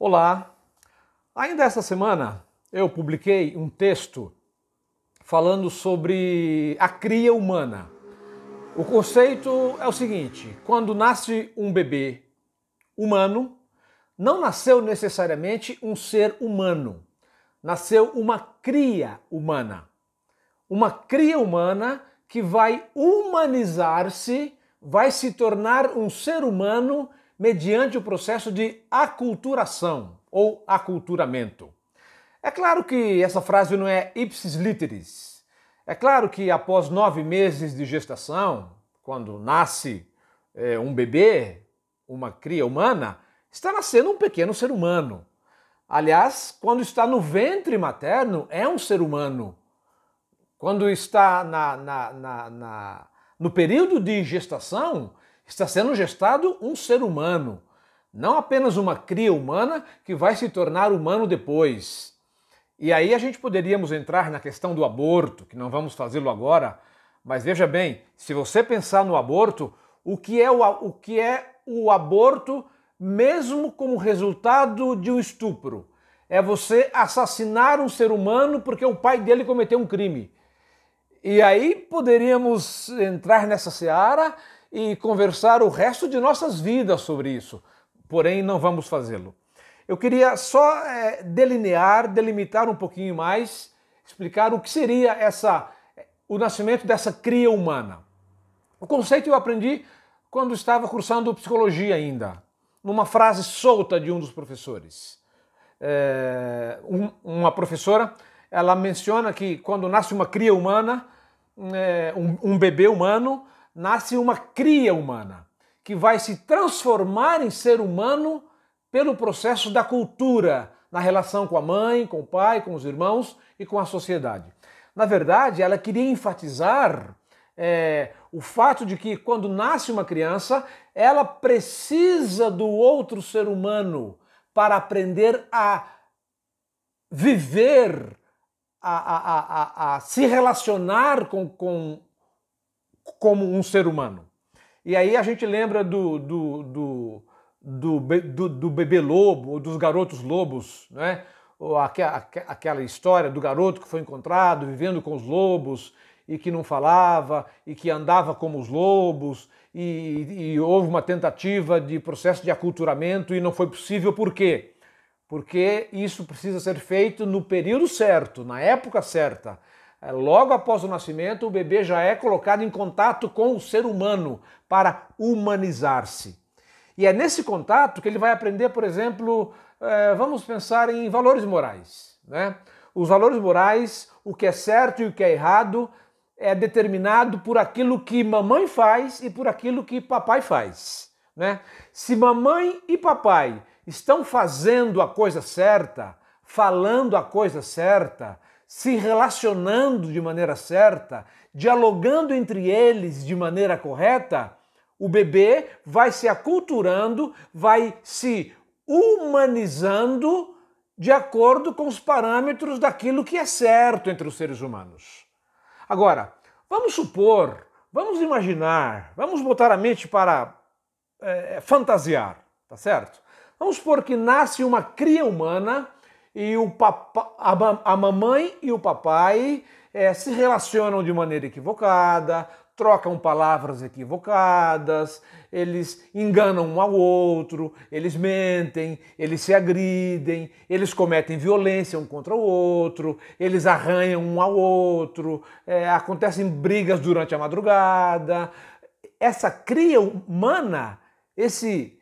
Olá! Ainda essa semana eu publiquei um texto falando sobre a cria humana. O conceito é o seguinte: quando nasce um bebê humano, não nasceu necessariamente um ser humano, nasceu uma cria humana. Uma cria humana que vai humanizar-se, vai se tornar um ser humano mediante o processo de aculturação ou aculturamento. É claro que essa frase não é ipsis literis. É claro que após 9 meses de gestação, quando nasce um bebê, uma cria humana, está nascendo um pequeno ser humano. Aliás, quando está no ventre materno, é um ser humano. Quando está no período de gestação, está sendo gestado um ser humano. Não apenas uma cria humana que vai se tornar humano depois. E aí a gente poderíamos entrar na questão do aborto, que não vamos fazê-lo agora, mas veja bem, se você pensar no aborto, o que é o aborto mesmo como resultado de um estupro? É você assassinar um ser humano porque o pai dele cometeu um crime. E aí poderíamos entrar nessa seara e conversar o resto de nossas vidas sobre isso. Porém, não vamos fazê-lo. Eu queria só delimitar um pouquinho mais, explicar o que seria o nascimento dessa cria humana. O conceito eu aprendi quando estava cursando psicologia ainda, numa frase solta de um dos professores. Uma professora, ela menciona que quando nasce uma cria humana, um bebê humano, nasce uma cria humana, que vai se transformar em ser humano pelo processo da cultura, na relação com a mãe, com o pai, com os irmãos e com a sociedade. Na verdade, ela queria enfatizar o fato de que quando nasce uma criança, ela precisa do outro ser humano para aprender a viver, a se relacionar como um ser humano. E aí a gente lembra do bebê lobo, ou dos garotos lobos, né? Ou aquela história do garoto que foi encontrado vivendo com os lobos e que não falava e que andava como os lobos e houve uma tentativa de processo de aculturamento e não foi possível. Por quê? Porque isso precisa ser feito no período certo, na época certa. Logo após o nascimento, o bebê já é colocado em contato com o ser humano para humanizar-se. E é nesse contato que ele vai aprender, por exemplo, vamos pensar em valores morais, né? Os valores morais, o que é certo e o que é errado, é determinado por aquilo que mamãe faz e por aquilo que papai faz, né? Se mamãe e papai estão fazendo a coisa certa, falando a coisa certa, se relacionando de maneira certa, dialogando entre eles de maneira correta, o bebê vai se aculturando, vai se humanizando de acordo com os parâmetros daquilo que é certo entre os seres humanos. Agora, vamos supor, vamos imaginar, vamos botar a mente para fantasiar, tá certo? Vamos supor que nasce uma cria humana e a mamãe e o papai se relacionam de maneira equivocada, trocam palavras equivocadas, eles enganam um ao outro, eles mentem, eles se agridem, eles cometem violência um contra o outro, eles arranham um ao outro, acontecem brigas durante a madrugada. Essa cria humana, esse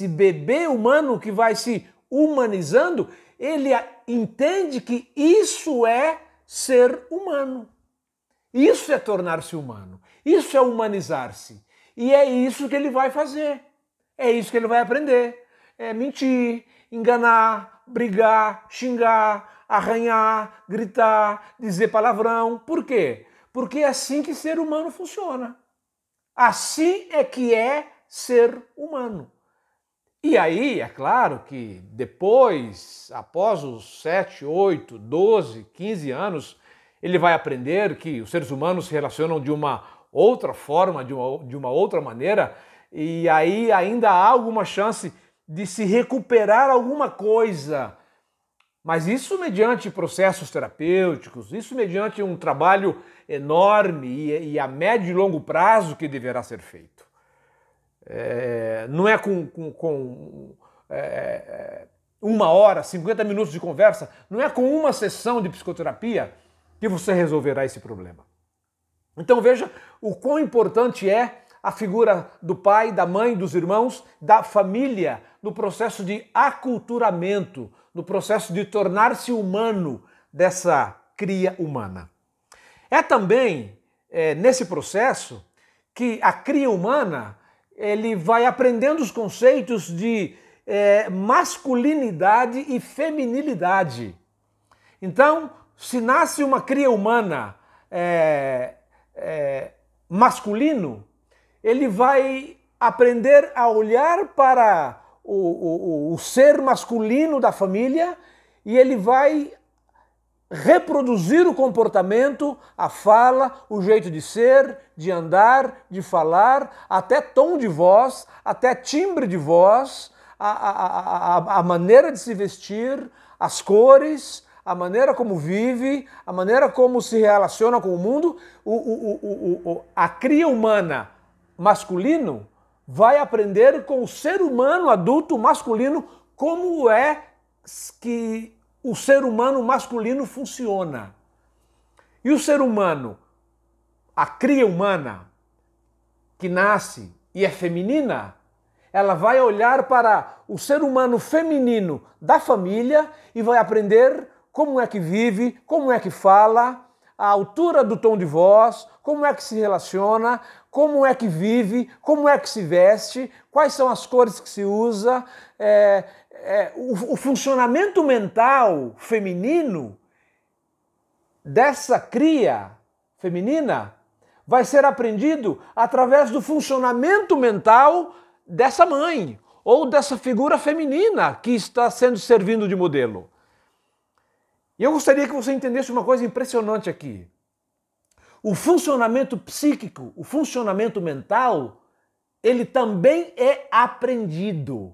bebê humano que vai se humanizando, ele entende que isso é ser humano. Isso é tornar-se humano. Isso é humanizar-se. E é isso que ele vai fazer. É isso que ele vai aprender. É mentir, enganar, brigar, xingar, arranhar, gritar, dizer palavrão. Por quê? Porque é assim que ser humano funciona. Assim é que é ser humano. E aí, é claro que depois, após os 7, 8, 12, 15 anos, ele vai aprender que os seres humanos se relacionam de uma outra forma, de uma outra maneira, e aí ainda há alguma chance de se recuperar alguma coisa. Mas isso mediante processos terapêuticos, isso mediante um trabalho enorme e a médio e longo prazo que deverá ser feito. Não é com 1 hora, 50 minutos de conversa, não é com uma sessão de psicoterapia que você resolverá esse problema. Então veja o quão importante é a figura do pai, da mãe, dos irmãos, da família no processo de aculturamento, no processo de tornar-se humano dessa cria humana. É também nesse processo que a cria humana ele vai aprendendo os conceitos de masculinidade e feminilidade. Então, se nasce uma cria humana masculino, ele vai aprender a olhar para o ser masculino da família e ele vai reproduzir o comportamento, a fala, o jeito de ser, de andar, de falar, até tom de voz, até timbre de voz, a maneira de se vestir, as cores, a maneira como vive, a maneira como se relaciona com o mundo. A cria humana masculino vai aprender com o ser humano adulto masculino como é que o ser humano masculino funciona. E o ser humano, a cria humana que nasce e é feminina, ela vai olhar para o ser humano feminino da família e vai aprender como é que vive, como é que fala, a altura do tom de voz, como é que se relaciona, como é que vive, como é que se veste, quais são as cores que se usa, o funcionamento mental feminino dessa cria feminina vai ser aprendido através do funcionamento mental dessa mãe ou dessa figura feminina que está sendo servindo de modelo. E eu gostaria que você entendesse uma coisa impressionante aqui. O funcionamento psíquico, o funcionamento mental, ele também é aprendido.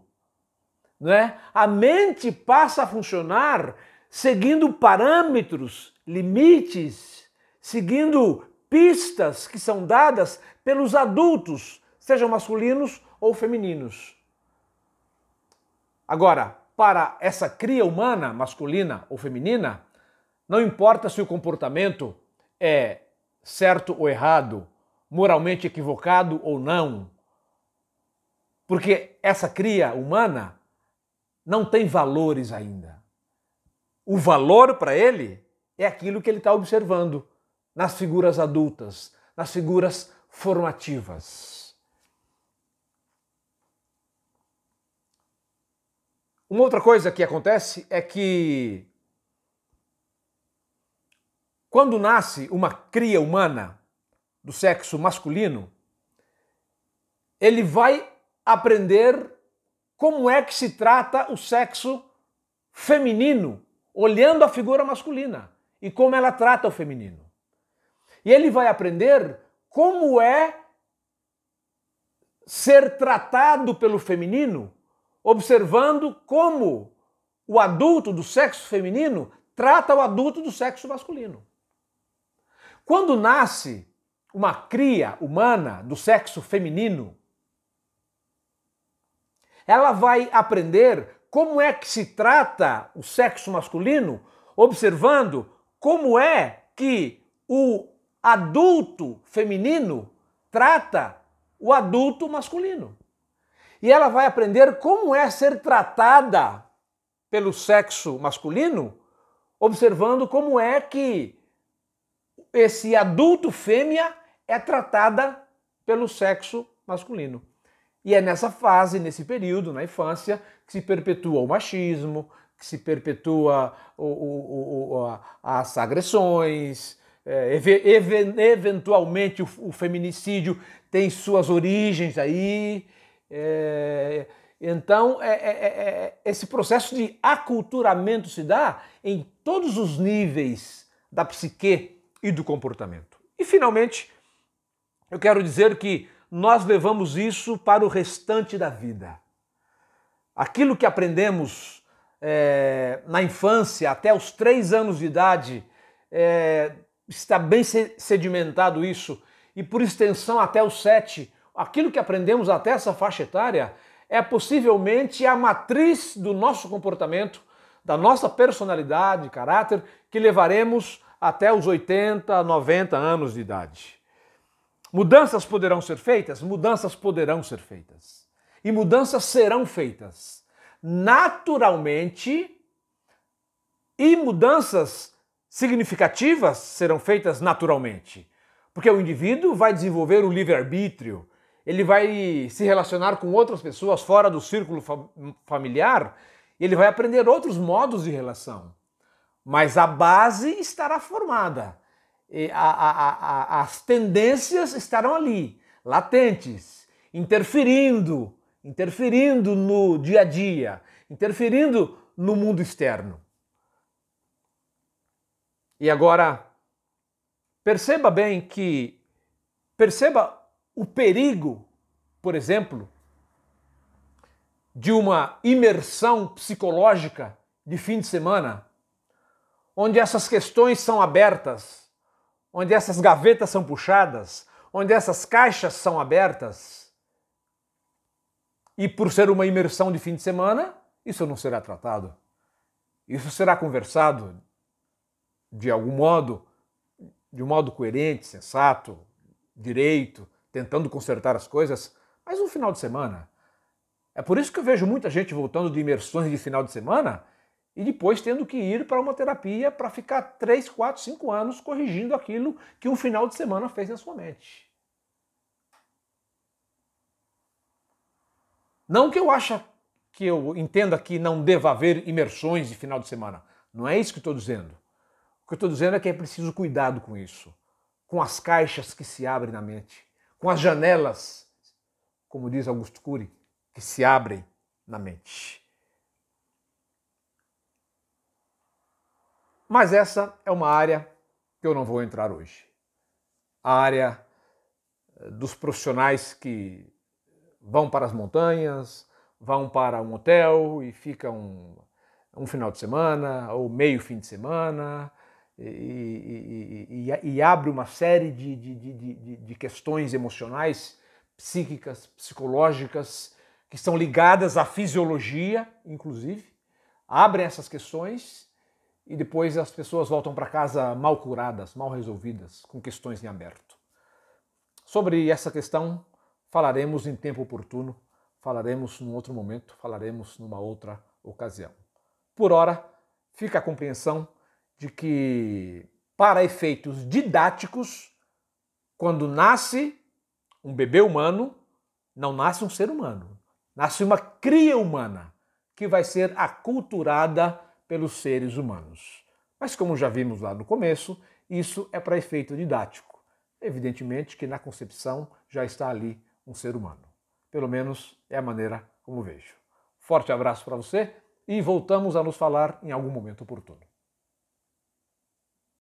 Não é? A mente passa a funcionar seguindo parâmetros, limites, seguindo pistas que são dadas pelos adultos, sejam masculinos ou femininos. Agora, para essa cria humana, masculina ou feminina, não importa se o comportamento é certo ou errado, moralmente equivocado ou não, porque essa cria humana não tem valores ainda. O valor para ele é aquilo que ele está observando nas figuras adultas, nas figuras formativas. Uma outra coisa que acontece é que quando nasce uma cria humana do sexo masculino, ele vai aprender como é que se trata o sexo feminino, olhando a figura masculina e como ela trata o feminino. E ele vai aprender como é ser tratado pelo feminino, observando como o adulto do sexo feminino trata o adulto do sexo masculino. Quando nasce uma cria humana do sexo feminino, ela vai aprender como é que se trata o sexo masculino, observando como é que o adulto feminino trata o adulto masculino. E ela vai aprender como é ser tratada pelo sexo masculino, observando como é que esse adulto fêmea é tratada pelo sexo masculino. E é nessa fase, nesse período, na infância, que se perpetua o machismo, que se perpetua as agressões, eventualmente o feminicídio tem suas origens aí. Então, esse processo de aculturamento se dá em todos os níveis da psique e do comportamento. E, finalmente, eu quero dizer que nós levamos isso para o restante da vida. aquilo que aprendemos na infância, até os 3 anos de idade, está bem sedimentado isso, e por extensão até os 7, aquilo que aprendemos até essa faixa etária é possivelmente a matriz do nosso comportamento, da nossa personalidade, caráter, que levaremos até os 80, 90 anos de idade. Mudanças poderão ser feitas? Mudanças poderão ser feitas. E mudanças serão feitas naturalmente, e mudanças significativas serão feitas naturalmente. Porque o indivíduo vai desenvolver o livre-arbítrio, ele vai se relacionar com outras pessoas fora do círculo familiar, ele vai aprender outros modos de relação. Mas a base estará formada. As tendências estarão ali, latentes, interferindo no dia a dia, interferindo no mundo externo. E agora, perceba o perigo, por exemplo, de uma imersão psicológica de fim de semana, onde essas questões são abertas, onde essas gavetas são puxadas, onde essas caixas são abertas. E por ser uma imersão de fim de semana, isso não será tratado. Isso será conversado de algum modo, de um modo coerente, sensato, direito, tentando consertar as coisas, mas um final de semana. É por isso que eu vejo muita gente voltando de imersões de final de semana e depois tendo que ir para uma terapia para ficar 3, 4, 5 anos corrigindo aquilo que um final de semana fez na sua mente. Não que eu entenda que não deva haver imersões de final de semana. Não é isso que eu estou dizendo. O que eu estou dizendo é que é preciso cuidado com isso, com as caixas que se abrem na mente, com as janelas, como diz Augusto Cury, que se abrem na mente. Mas essa é uma área que eu não vou entrar hoje. A área dos profissionais que vão para as montanhas, vão para um hotel e ficam um final de semana ou meio fim de semana e abre uma série de questões emocionais, psíquicas, psicológicas, que estão ligadas à fisiologia, inclusive, abrem essas questões e depois as pessoas voltam para casa mal curadas, mal resolvidas, com questões em aberto. Sobre essa questão falaremos em tempo oportuno, falaremos num outro momento, falaremos numa outra ocasião. Por ora, fica a compreensão de que, para efeitos didáticos, quando nasce um bebê humano, não nasce um ser humano, nasce uma cria humana, que vai ser aculturada pelos seres humanos. Mas como já vimos lá no começo, isso é para efeito didático. Evidentemente que na concepção já está ali um ser humano. Pelo menos é a maneira como vejo. Forte abraço para você e voltamos a nos falar em algum momento oportuno.